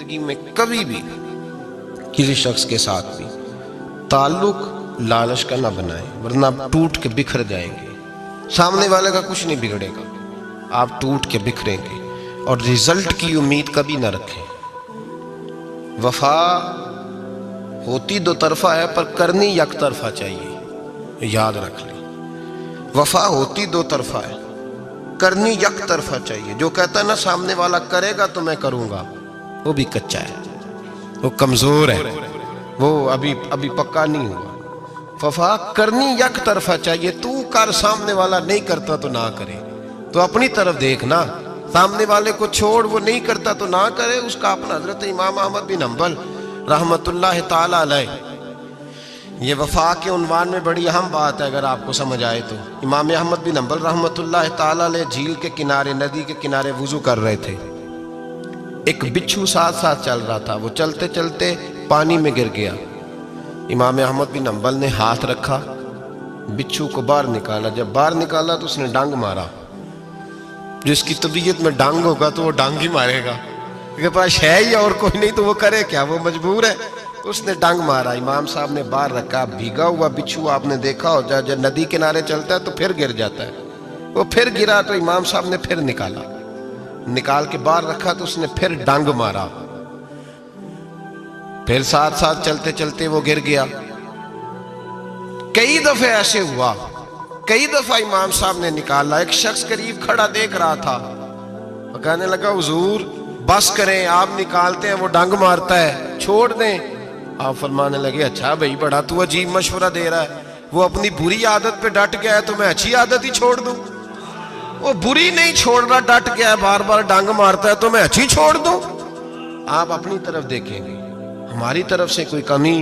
زندگی میں کبھی بھی کسی شخص کے ساتھ بھی تعلق لالچ کا نہ بنائیں، ورنہ آپ ٹوٹ کے بکھر جائیں گے۔ سامنے والے کا کچھ نہیں بگڑے گا، آپ ٹوٹ کے بکھریں گے، اور رزلٹ کی امید کبھی نہ رکھیں۔ وفا ہوتی دو طرفہ ہے پر کرنی یک طرفہ چاہیے، یاد رکھ لیں۔ وفا ہوتی دو طرفہ ہے، کرنی یک طرفہ چاہیے۔ جو کہتا ہے نا سامنے والا کرے گا تو میں کروں گا، وہ بھی کچا ہے، وہ کمزور ہے، وہ ابھی پکا نہیں ہوا۔ وفا کرنی یک طرفہ چاہیے، تو کر، سامنے والا نہیں کرتا تو نہ کرے۔ تو اپنی طرف دیکھنا، سامنے والے کو چھوڑ، وہ نہیں کرتا تو نہ کرے، اس کا اپنا۔ حضرت امام احمد بن حنبل رحمت اللہ تعالی علیہ، یہ وفا کے عنوان میں بڑی اہم بات ہے اگر آپ کو سمجھ آئے تو۔ امام احمد بن حنبل رحمت اللہ تعالی علیہ جھیل کے کنارے، ندی کے کنارے وضو کر رہے تھے۔ ایک بچھو ساتھ ساتھ چل رہا تھا، وہ چلتے چلتے پانی میں گر گیا۔ امام احمد بن حنبل نے ہاتھ رکھا، بچھو کو باہر نکالا۔ جب باہر نکالا تو اس نے ڈانگ مارا۔ جس کی طبیعت میں ڈانگ ہوگا تو وہ ڈانگ ہی مارے گا، کے پاس ہے ہی اور کوئی نہیں تو وہ کرے کیا، وہ مجبور ہے۔ اس نے ڈانگ مارا، امام صاحب نے باہر رکھا۔ بھیگا ہوا بچھو آپ نے دیکھا ہو، جب ندی کنارے چلتا ہے تو پھر گر جاتا ہے۔ وہ پھر گرا تو امام صاحب نے پھر نکال کے باہر رکھا تو اس نے پھر ڈانگ مارا۔ پھر ساتھ ساتھ چلتے چلتے وہ گر گیا۔ کئی دفعہ ایسے ہوا، کئی دفعہ امام صاحب نے نکالا۔ ایک شخص قریب کھڑا دیکھ رہا تھا، وہ کہنے لگا حضور بس کریں، آپ نکالتے ہیں وہ ڈانگ مارتا ہے، چھوڑ دیں۔ آپ فرمانے لگے اچھا بھائی، بڑا تو عجیب مشورہ دے رہا ہے۔ وہ اپنی بری عادت پہ ڈٹ گیا ہے تو میں اچھی عادت ہی چھوڑ دوں؟ وہ بری نہیں چھوڑ رہا، ڈٹ گیا ہے، بار بار ڈانگ مارتا ہے تو میں اچھی چھوڑ دوں؟ آپ اپنی طرف دیکھیں گے، ہماری طرف سے کوئی کمی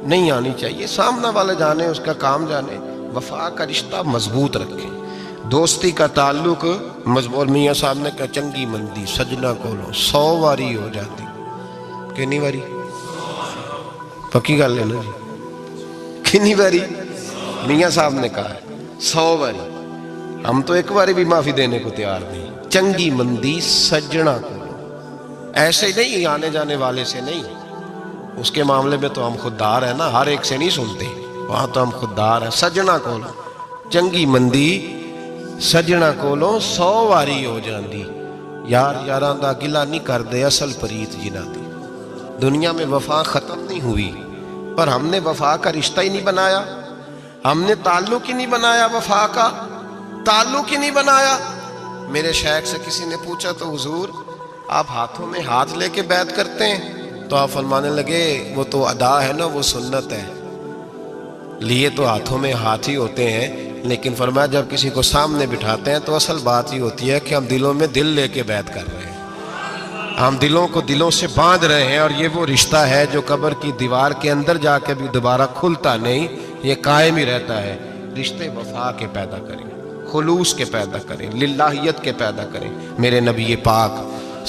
نہیں آنی چاہیے۔ سامنا والے جانے، اس کا کام جانے۔ وفا کا رشتہ مضبوط رکھیں، دوستی کا تعلق مضبوط۔ میاں صاحب نے کہا چنگی مندی سجنا کولو 100 واری ہو جاتی، کتنی واری؟ پکی گل ہے نا جی، کتنی واری؟ میاں صاحب نے کہا 100 واری۔ ہم تو ایک باری بھی معافی دینے کو تیار نہیں۔ چنگی مندی سجنا کولو، ایسے نہیں آنے جانے والے سے نہیں، اس کے معاملے میں تو ہم خوددار ہیں نا، ہر ایک سے نہیں سنتے، وہاں تو ہم خوددار ہیں۔ سجنا کولو چنگی مندی سجنا کولو 100 واری ہو جاندی، یار یاراں دا گلا نہیں کر دے اصل پریت جنہ دی۔ دنیا میں وفا ختم نہیں ہوئی، پر ہم نے وفا کا رشتہ ہی نہیں بنایا، ہم نے تعلق ہی نہیں بنایا، وفا کا تعلق ہی نہیں بنایا۔ میرے شیخ سے کسی نے پوچھا تو حضور آپ ہاتھوں میں ہاتھ لے کے بیعت کرتے ہیں؟ تو آپ فرمانے لگے وہ تو ادا ہے نا، وہ سنت ہے، لیے تو ہاتھوں میں ہاتھ ہی ہوتے ہیں، لیکن فرمایا جب کسی کو سامنے بٹھاتے ہیں تو اصل بات ہی ہوتی ہے کہ ہم دلوں میں دل لے کے بیعت کر رہے ہیں، ہم دلوں کو دلوں سے باندھ رہے ہیں، اور یہ وہ رشتہ ہے جو قبر کی دیوار کے اندر جا کے بھی دوبارہ کھلتا نہیں، یہ قائم ہی رہتا ہے۔ رشتے وفا کے پیدا کریں، خلوص کے پیدا کریں، للہیت کے پیدا کریں۔ میرے نبی پاک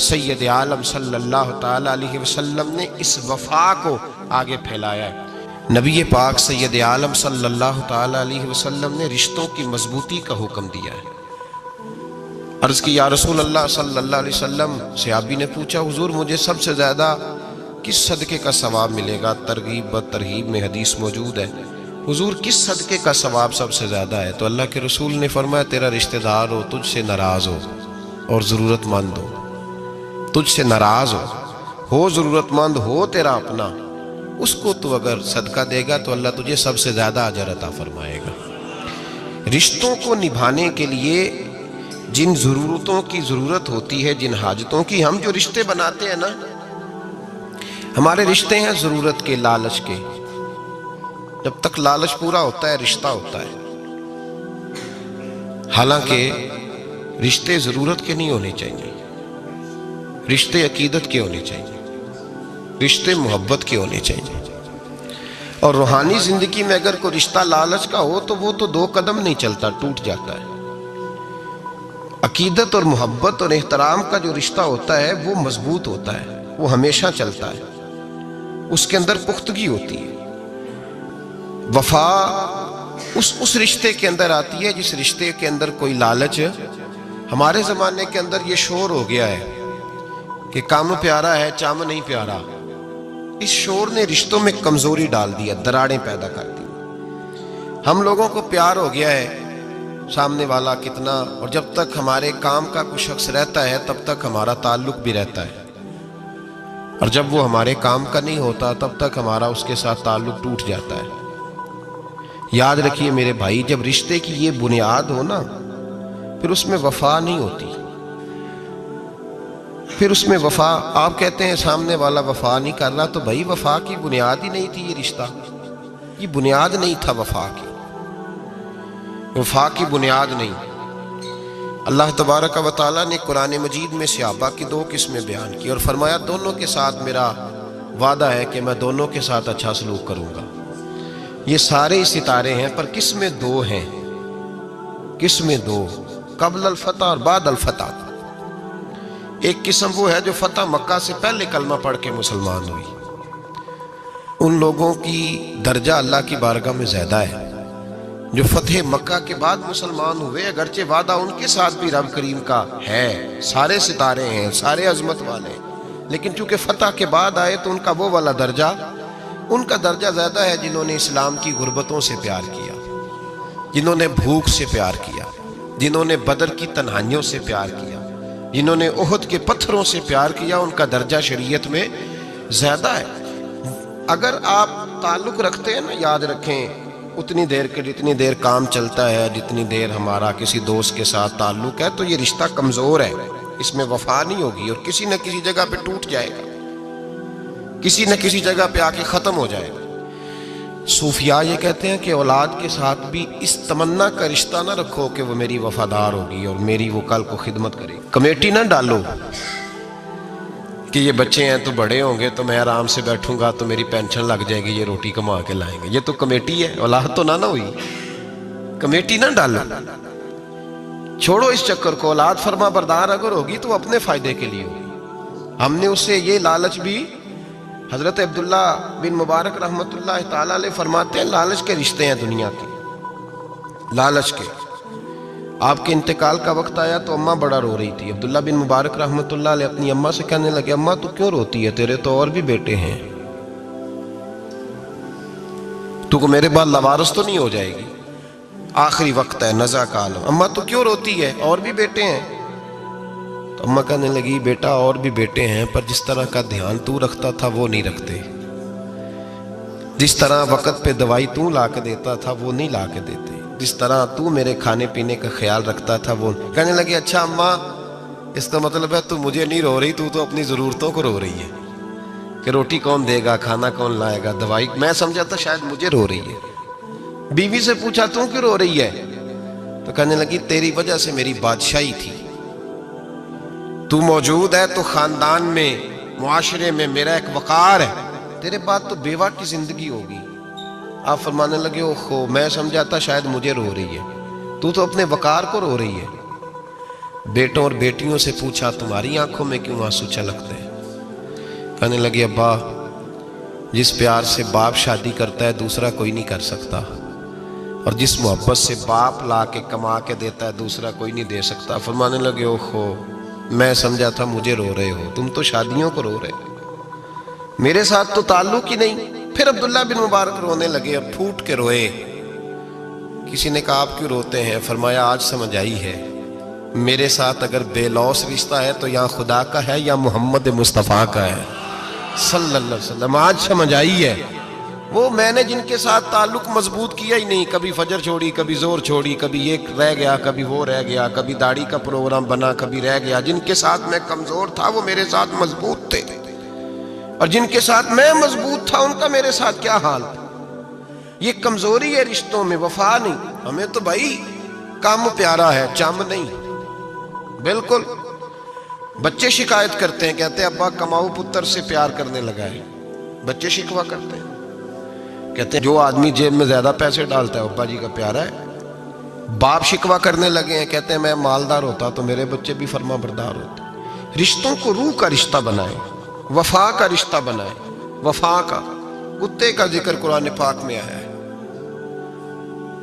سید عالم صلی اللہ تعالی علیہ وسلم نے اس وفا کو آگے پھیلایا ہے۔ نبی پاک سید عالم صلی اللہ تعالی علیہ وسلم نے رشتوں کی مضبوطی کا حکم دیا ہے۔ عرض کی یا رسول اللہ صلی اللہ علیہ وسلم، صحابی نے پوچھا حضور مجھے سب سے زیادہ کس صدقے کا ثواب ملے گا؟ ترغیب و ترہیب میں حدیث موجود ہے، حضور کس صدقے کا ثواب سب سے زیادہ ہے؟ تو اللہ کے رسول نے فرمایا تیرا رشتہ دار ہو تجھ سے ناراض ہو اور ضرورت مند ہو، تجھ سے ناراض ہو ضرورت مند ہو تیرا اپنا، اس کو تو اگر صدقہ دے گا تو اللہ تجھے سب سے زیادہ اجر عطا فرمائے گا۔ رشتوں کو نبھانے کے لیے جن ضرورتوں کی ضرورت ہوتی ہے، جن حاجتوں کی، ہم جو رشتے بناتے ہیں نا، ہمارے رشتے ہیں ضرورت کے، لالچ کے۔ جب تک لالچ پورا ہوتا ہے رشتہ ہوتا ہے، حالانکہ رشتے ضرورت کے نہیں ہونے چاہیے، رشتے عقیدت کے ہونے چاہیے، رشتے محبت کے ہونے چاہیے۔ اور روحانی زندگی میں اگر کوئی رشتہ لالچ کا ہو تو وہ تو 2 قدم نہیں چلتا، ٹوٹ جاتا ہے۔ عقیدت اور محبت اور احترام کا جو رشتہ ہوتا ہے وہ مضبوط ہوتا ہے، وہ ہمیشہ چلتا ہے، اس کے اندر پختگی ہوتی ہے۔ وفا اس رشتے کے اندر آتی ہے جس رشتے کے اندر کوئی لالچ۔ ہمارے زمانے کے اندر یہ شور ہو گیا ہے کہ کام پیارا ہے چم نہیں پیارا، اس شور نے رشتوں میں کمزوری ڈال دیا، دراڑیں پیدا کر دی۔ ہم لوگوں کو پیار ہو گیا ہے سامنے والا کتنا، اور جب تک ہمارے کام کا کوئی شخص رہتا ہے تب تک ہمارا تعلق بھی رہتا ہے، اور جب وہ ہمارے کام کا نہیں ہوتا تب تک ہمارا اس کے ساتھ تعلق ٹوٹ جاتا ہے۔ یاد رکھیے میرے بھائی، جب رشتے کی یہ بنیاد ہو نا، پھر اس میں وفا نہیں ہوتی، پھر اس میں وفا، آپ کہتے ہیں سامنے والا وفا نہیں کر رہا، تو بھائی وفا کی بنیاد ہی نہیں تھی، یہ رشتہ یہ بنیاد نہیں تھا، وفا کی بنیاد نہیں۔ اللہ تبارک و تعالیٰ نے قرآن مجید میں صحابہ کی دو قسمیں بیان کی اور فرمایا دونوں کے ساتھ میرا وعدہ ہے کہ میں دونوں کے ساتھ اچھا سلوک کروں گا۔ یہ سارے ستارے ہیں، پر قسمیں دو ہیں، قسمیں دو، قبل الفتح اور بعد الفتح۔ ایک قسم وہ ہے جو فتح مکہ سے پہلے کلمہ پڑھ کے مسلمان ہوئی، ان لوگوں کی درجہ اللہ کی بارگاہ میں زیادہ ہے۔ جو فتح مکہ کے بعد مسلمان ہوئے، اگرچہ وعدہ ان کے ساتھ بھی رب کریم کا ہے، سارے ستارے ہیں، سارے عظمت والے، لیکن چونکہ فتح کے بعد آئے تو ان کا وہ والا درجہ، ان کا درجہ زیادہ ہے جنہوں نے اسلام کی غربتوں سے پیار کیا، جنہوں نے بھوک سے پیار کیا، جنہوں نے بدر کی تنہائیوں سے پیار کیا، جنہوں نے احد کے پتھروں سے پیار کیا، ان کا درجہ شریعت میں زیادہ ہے۔ اگر آپ تعلق رکھتے ہیں نا، یاد رکھیں اتنی دیر کے جتنی دیر کام چلتا ہے، جتنی دیر ہمارا کسی دوست کے ساتھ تعلق ہے، تو یہ رشتہ کمزور ہے، اس میں وفا نہیں ہوگی اور کسی نہ کسی جگہ پہ ٹوٹ جائے گا، کسی نہ کسی جگہ پہ آ کے ختم ہو جائے گا۔ صوفیاء یہ کہتے ہیں کہ اولاد کے ساتھ بھی اس تمنا کا رشتہ نہ رکھو کہ وہ میری وفادار ہوگی اور میری وہ کل کو خدمت کرے گی۔ کمیٹی نہ ڈالو کہ یہ بچے ہیں تو بڑے ہوں گے تو میں آرام سے بیٹھوں گا تو میری پینشن لگ جائے گی، یہ روٹی کما کے لائیں گے، یہ تو کمیٹی ہے، اولاد تو نہ ہوئی، کمیٹی نہ ڈالو، چھوڑو اس چکر کو۔ اولاد فرما بردار اگر ہوگی تو اپنے فائدے کے لیے ہوگی۔ ہم نے اس سے یہ لالچ بھی، حضرت عبداللہ بن مبارک رحمۃ اللہ تعالیٰ علیہ فرماتے ہیں لالچ کے رشتے ہیں دنیا کے، لالچ کے۔ آپ کے انتقال کا وقت آیا تو اماں بڑا رو رہی تھی، عبداللہ بن مبارک رحمۃ اللہ علیہ اپنی اماں سے کہنے لگے اماں تو کیوں روتی ہے، تیرے تو اور بھی بیٹے ہیں، تو کو میرے بعد لوارث تو نہیں ہو جائے گی، آخری وقت ہے، نزع کا عالم، اماں تو کیوں روتی ہے، اور بھی بیٹے ہیں؟ تو اماں کہنے لگی بیٹا اور بھی بیٹے ہیں، پر جس طرح کا دھیان تو رکھتا تھا وہ نہیں رکھتے، جس طرح وقت پہ دوائی تو لا کے دیتا تھا وہ نہیں لا کے دیتے، جس طرح تو میرے کھانے پینے کا خیال رکھتا تھا وہ۔ کہنے لگے اچھا اماں اس کا مطلب ہے تو مجھے نہیں رو رہی، تو اپنی ضرورتوں کو رو رہی ہے کہ روٹی کون دے گا، کھانا کون لائے گا، دوائی، میں سمجھا تھا شاید مجھے رو رہی ہے۔ بیوی سے پوچھا تو کیوں رو رہی ہے، تو کہنے لگی تیری وجہ سے میری بادشاہی تھی، تو موجود ہے تو خاندان میں، معاشرے میں میرا ایک وقار ہے، تیرے بعد تو بیوہ کی زندگی ہوگی۔ آپ فرمانے لگے اوہو میں سمجھا تھا شاید مجھے رو رہی ہے، تو اپنے وقار کو رو رہی ہے۔ بیٹوں اور بیٹیوں سے پوچھا تمہاری آنکھوں میں کیوں آنسو چھلکتے ہیں؟ کہنے لگے ابا جس پیار سے باپ شادی کرتا ہے دوسرا کوئی نہیں کر سکتا، اور جس محبت سے باپ لا کے کما کے دیتا ہے دوسرا کوئی نہیں دے سکتا۔ فرمانے لگے اوہو میں سمجھا تھا مجھے رو رہے ہو، تم تو شادیوں کو رو رہے ہو، میرے ساتھ تو تعلق ہی نہیں۔ پھر عبداللہ بن مبارک رونے لگے اور پھوٹ کے روئے۔ کسی نے کہا آپ کیوں روتے ہیں؟ فرمایا آج سمجھ آئی ہے، میرے ساتھ اگر بے لوث رشتہ ہے تو یا خدا کا ہے یا محمد مصطفیٰ کا ہے صلی اللہ علیہ وسلم، آج سمجھ آئی ہے۔ وہ میں نے جن کے ساتھ تعلق مضبوط کیا ہی نہیں، کبھی فجر چھوڑی، کبھی زور چھوڑی، کبھی یہ رہ گیا، کبھی وہ رہ گیا، کبھی داڑھی کا پروگرام بنا، کبھی رہ گیا، جن کے ساتھ میں کمزور تھا وہ میرے ساتھ مضبوط تھے، اور جن کے ساتھ میں مضبوط تھا ان کا میرے ساتھ کیا حال تھا۔ یہ کمزوری ہے رشتوں میں، وفا نہیں۔ ہمیں تو بھائی کام پیارا ہے، چم نہیں، بالکل۔ بچے شکایت کرتے ہیں، کہتے ہیں ابا کماؤ پتر سے پیار کرنے لگا ہے، بچے شکوہ کرتے ہیں، کہتے ہیں جو آدمی جیب میں زیادہ پیسے ڈالتا ہے ابا جی کا پیارا ہے۔ باپ شکوہ کرنے لگے ہیں، کہتے ہیں میں مالدار ہوتا تو میرے بچے بھی فرما بردار ہوتے۔ رشتوں کو روح کا رشتہ بنائیں، وفا کا رشتہ بنائیں، وفا کا۔ کتے کا ذکر قرآن پاک میں آیا ہے،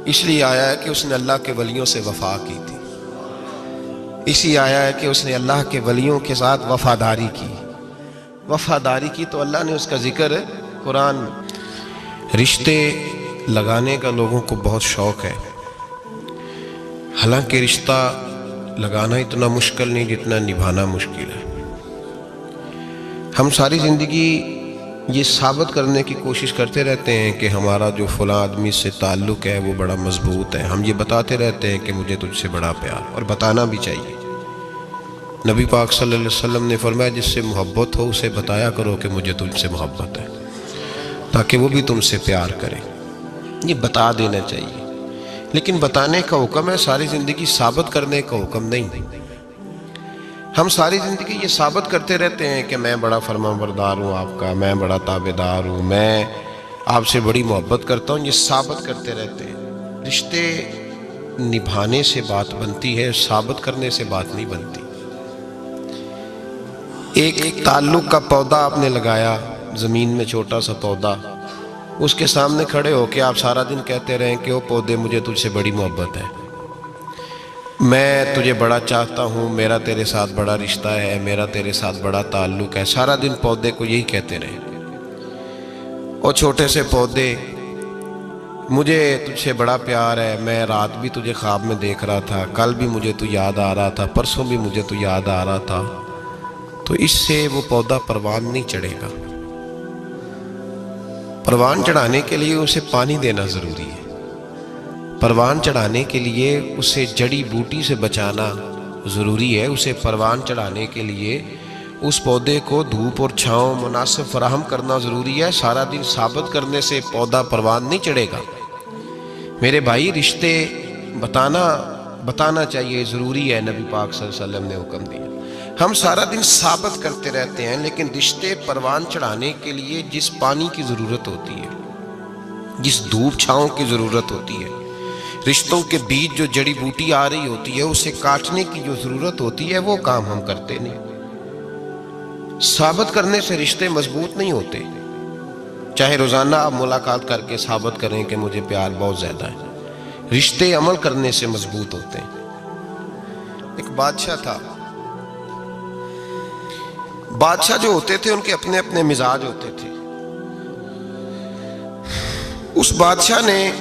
اس لیے آیا ہے کہ اس نے اللہ کے ولیوں سے وفا کی تھی، اسی آیا ہے کہ اس نے اللہ کے ولیوں کے ساتھ وفاداری کی، وفاداری کی تو اللہ نے اس کا ذکر قرآن میں۔ رشتے لگانے کا لوگوں کو بہت شوق ہے، حالانکہ رشتہ لگانا اتنا مشکل نہیں جتنا نبھانا مشکل ہے۔ ہم ساری زندگی یہ ثابت کرنے کی کوشش کرتے رہتے ہیں کہ ہمارا جو فلاں آدمی سے تعلق ہے وہ بڑا مضبوط ہے، ہم یہ بتاتے رہتے ہیں کہ مجھے تجھ سے بڑا پیار، اور بتانا بھی چاہیے۔ نبی پاک صلی اللہ علیہ وسلم نے فرمایا جس سے محبت ہو اسے بتایا کرو کہ مجھے تجھ سے محبت ہے، تاکہ وہ بھی تم سے پیار کرے۔ یہ بتا دینا چاہیے، لیکن بتانے کا حکم ہے، ساری زندگی ثابت کرنے کا حکم نہیں۔ ہم ساری زندگی یہ ثابت کرتے رہتے ہیں کہ میں بڑا فرمانبردار ہوں آپ کا، میں بڑا تابعدار ہوں، میں آپ سے بڑی محبت کرتا ہوں، یہ ثابت کرتے رہتے ہیں۔ رشتے نبھانے سے بات بنتی ہے، ثابت کرنے سے بات نہیں بنتی۔ ایک تعلق کا پودا آپ نے لگایا زمین میں، چھوٹا سا پودا، اس کے سامنے کھڑے ہو کے آپ سارا دن کہتے رہیں کہ او پودے مجھے تجھ سے بڑی محبت ہے، میں تجھے بڑا چاہتا ہوں، میرا تیرے ساتھ بڑا رشتہ ہے، میرا تیرے ساتھ بڑا تعلق ہے، سارا دن پودے کو یہی کہتے رہیں۔ اور چھوٹے سے پودے، مجھے تجھ سے بڑا پیار ہے، میں رات بھی تجھے خواب میں دیکھ رہا تھا، کل بھی مجھے تو یاد آ رہا تھا، پرسوں بھی مجھے تو یاد آ رہا تھا، تو اس سے وہ پودا پروان نہیں چڑھے گا۔ پروان چڑھانے کے لیے اسے پانی دینا ضروری ہے، پروان چڑھانے کے لیے اسے جڑی بوٹی سے بچانا ضروری ہے، اسے پروان چڑھانے کے لیے اس پودے کو دھوپ اور چھاؤں مناسب فراہم کرنا ضروری ہے۔ سارا دن ثابت کرنے سے پودا پروان نہیں چڑھے گا۔ میرے بھائی، رشتے بتانا چاہیے، ضروری ہے، نبی پاک صلی اللہ علیہ وسلم نے حکم دیا۔ ہم سارا دن ثابت کرتے رہتے ہیں، لیکن رشتے پروان چڑھانے کے لیے جس پانی کی ضرورت ہوتی ہے، جس دھوپ چھاؤں کی ضرورت ہوتی ہے، رشتوں کے بیچ جو جڑی بوٹی آ رہی ہوتی ہے اسے کاٹنے کی جو ضرورت ہوتی ہے، وہ کام ہم کرتے نہیں۔ ثابت کرنے سے رشتے مضبوط نہیں ہوتے، چاہے روزانہ آپ ملاقات کر کے ثابت کریں کہ مجھے پیار بہت زیادہ ہے، رشتے عمل کرنے سے مضبوط ہوتے ہیں۔ ایک بادشاہ تھا، بادشاہ جو ہوتے تھے ان کے اپنے اپنے مزاج ہوتے تھے۔ اس بادشاہ نے